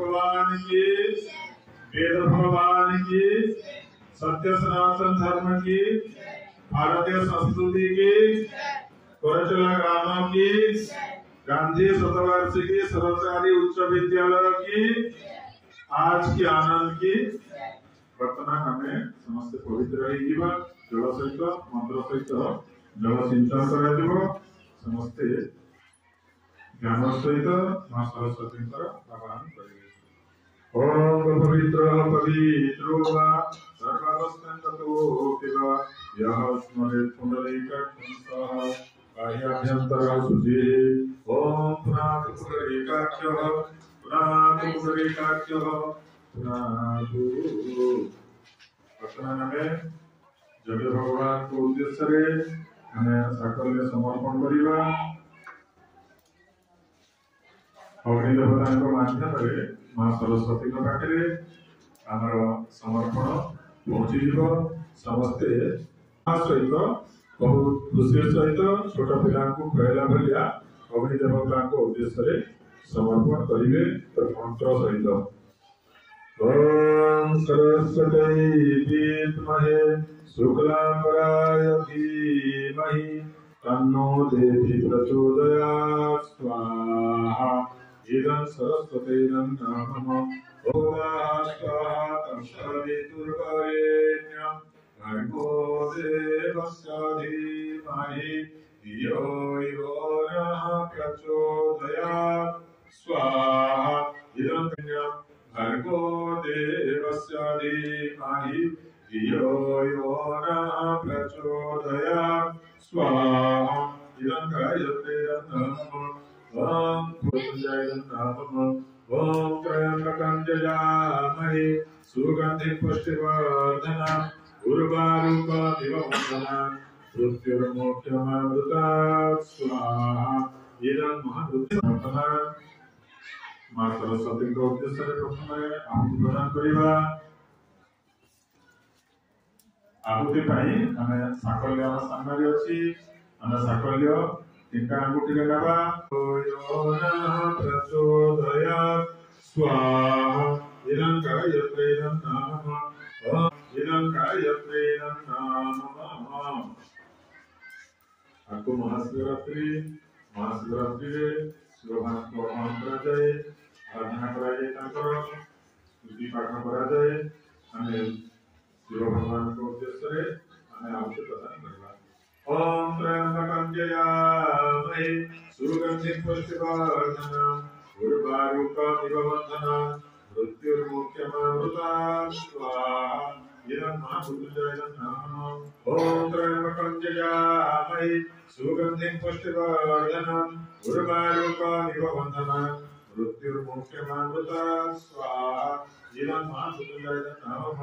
भगवान की, वेद भगवान की, सत्य सनातन धर्म की, भारतीय संस्कृति की, कोरचला ग्राम की, गांधी शतवार्षिकी सरकारी उच्च विद्यालय की, आज की आनंद की। वर्तमान हमें समस्त पवित्र जल सहित मंत्र सहित जल सिंचन कर समस्ते ज्ञान सहित मां सरस्वती आह्वान करेंगे। ओम पवित्र पवित्रो वा सर्वावस्थान्तो पिबा यः स्मरेत् पुंडरीकाक्षं बाह्याभ्यंतर शुचिः। ओम पुनातु पुंडरीकाक्षः पुनातु पुंडरीकाक्षः पुनातु। वर्तमान में जगत भगवान को उद्देश्य रे हमें साकल्य समर्पण करिबा। अग्नि देवता माध्यम मां सरस्वती पाखे आमर समर्पण पहुंची समस्ते सहित बहुत खुशी सहित छोट पिला कहला भाया अग्नि देवता उद्देश्य समर्पण करेंगे मंत्र सहित। ओम सरस्वती विद्महे शुक्लांबराय धीमहि तन्नो देवी प्रचोदयात् स्वाहा। इदं सरस्वती नमः। ओम स्वाहा तत्सवितुर्वरेण्यं भर्गो देवस्य धीमहि धियो यो नः प्रचोदयात् स्वाहा। इदं भर्गो देवस्य धीमहि धियो यो नः प्रचोदयात् स्वाहा। इदं गायत्रे नमः। ओम भूतजय नमः। ओम त्र्यंबकं यजामहे सुगंधिं पुष्टिवर्धनम् उर्वारुकमिव वन्दनाम् मृत्युर्मोक्षमामृतात् स्वाहा। इदं महाभूतम् मां सरस्वती को उद्देश्य प्रथम आहुति प्रदान करिबा। आहुति पाई आमे साकल्य सामने अछि आमे साकल्य टीका अंगुठी लगावा। यो नः प्रचोदयात् स्वाहा। इदं गायत्रे नमः। इदं गायत्रे नमः। आपको महाशिवरात्रि रे भगवान को आह्वान करा जाए, आराधना करा जाए, स्तुति पाठ करा जाए। हमें शिव भगवान को उद्देश्य रे हमें आहुति प्रदान करवा। ओम त्र्यंबकं यजामहे सुगंधिं पुष्टिवर्धनम् उर्वारुकमिव वन्दनाम् मृत्युर्मुक्षमामृतात् स्वाहा। इदं महाभूतजय नमः। ओम त्र्यंबकं यजामहे सुगंधिं पुष्टिवर्धनम् उर्वारुकमिव वन्दनाम् मृत्युर्मुक्षमामृतात् स्वाहा। इदं महाभूतजय नमः।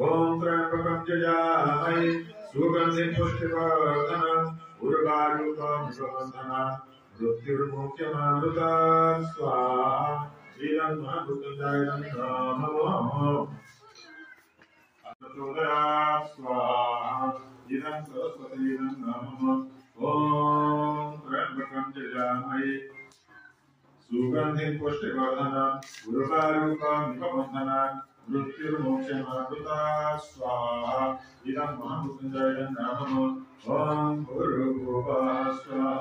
ओम त्र्यंबकं यजामहे सुगंधिं पुष्टिवर्धनम् उर्वारुकमिव वन्दनाम् मृत्युर्मुक्षमामृतात् स्वाहा। इदं महाभूतजय नमः। प्रचोदयात् स्वाहा। इदं सरस्वती नमः। ओम त्र्यंबकं यजामहे सुगंधिं पुष्टिवर्धनम् उर्वारुकमिव वन्दनाम् मृत्युर्मोक्षमामृतात् स्वाहा। इदं महाभूतजय नमः। ओम भूर्भुवः स्वः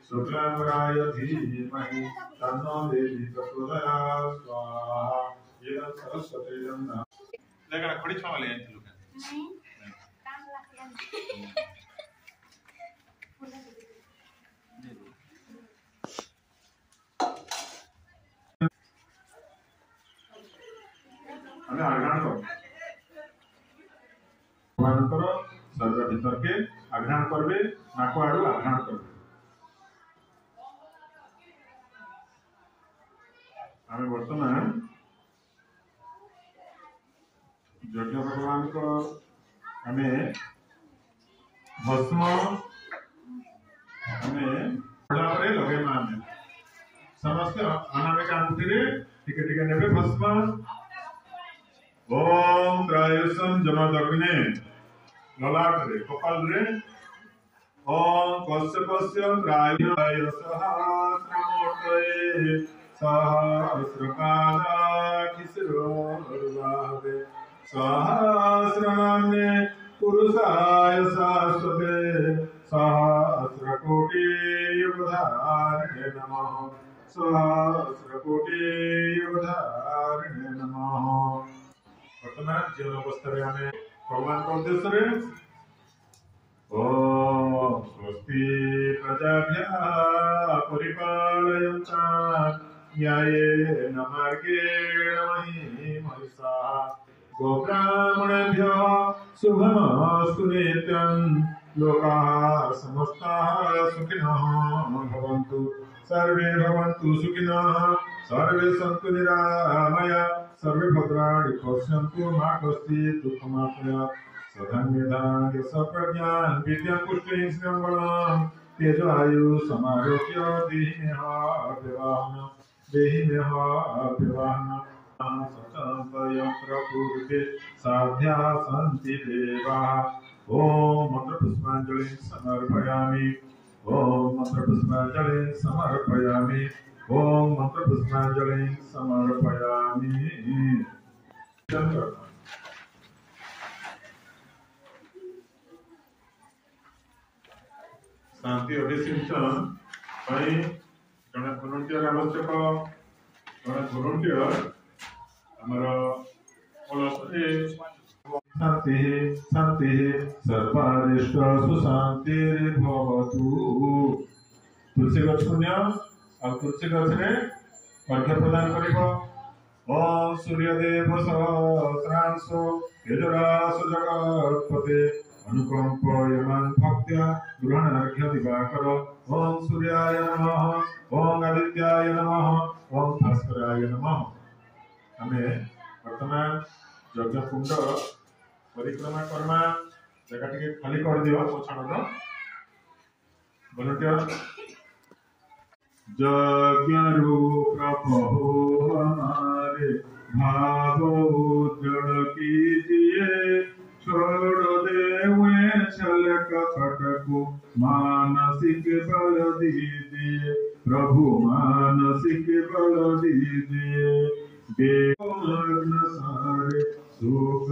शुक्लांबराय धीमहि तन्नो देवी प्रचोदयात् स्वाहा। इदं सरस्वती नमः। लेकिन खड़ी छवा ले आइथिलु के नहीं काम लाग हमें आग्रहण करो भगवान करो सर्व भीतर के आग्रहण करबे नाको आडू आग्रहण करबे। हमें वर्तमान यज्ञ भगवान को हमें भस्म हमें लगे माने समस्त अनामिका अंगूठी रे टिके टिके नेबे भस्म। ओम त्रायुषं जमदग्ने ललाट रे कपाल रे। ओम कश्यपस्य त्रायुषः सहस्रपादाखिशिरोर्वाहवे सहस्रनाम्ने पुरुषाय शाश्वते सहस्रकोटियुगधारिणे नमः सहस्रकोटियुगधारिणे नमः। वर्तमान जीवन अवस्था आम भगवान का उद्देश्य ओम स्वस्ति प्रजाभ्यः परिपालयन्तां न्यायेन मार्गेण महीं महिषाः गोब्राह्मणेभ्यः शुभमस्तु नित्यं लोकाः समस्ताः सुखिनः भवन्तु सर्वे भवन्तु सुखिनः सर्वे सन्तु निरामया सर्वे भद्राणि पश्यन्तु मा कश्चित् दुःखमाप्नुयात् सधन्यधान्य सप्रज्ञान विद्या पुष्टिं श्रवणं तेजवायु समारोग्य देहिमेहाभिवाहन सतंतयंत्र पूर्वे साध्या सन्ति देवाः। ओम मंत्रपुष्पांजलिं समर्पयामि ओम मंत्रपुष्पांजलिं समर्पयामि ओम मंत्रपुष्पांजलिं समर्पयामि। शांति अभिषेचन जड़े भलंटियर आवश्यक जड़े भलंटियर आमर शांति शांति सर्वारिष्ट सुशांतिर्भवतु। तुलसी गछ पुण्य और तुलसी गछ रे अर्घ्य प्रदान करिब। ओम सूर्यदेव सहस्रांशो तेजरास जगत्पते अनुकंपयमान भक्त्या गृहणार्घ्य दिवाकर। ओम सूर्याय नमः ओम आदित्याय नमः ओम भास्कराय नमः। आमे वर्तमान यज्ञ कुंड परिक्रमा करमा जगह टिके खाली कर दियो पछाड़ वॉलंटियर यज्ञ रूप प्रभु हमारे भाव उज्जवल कीजिए छोड़ दे हुए छल कपट को मानसिक बल दीजिए प्रभु मानसिक बल दीजिए। देव मग्न सारे सुख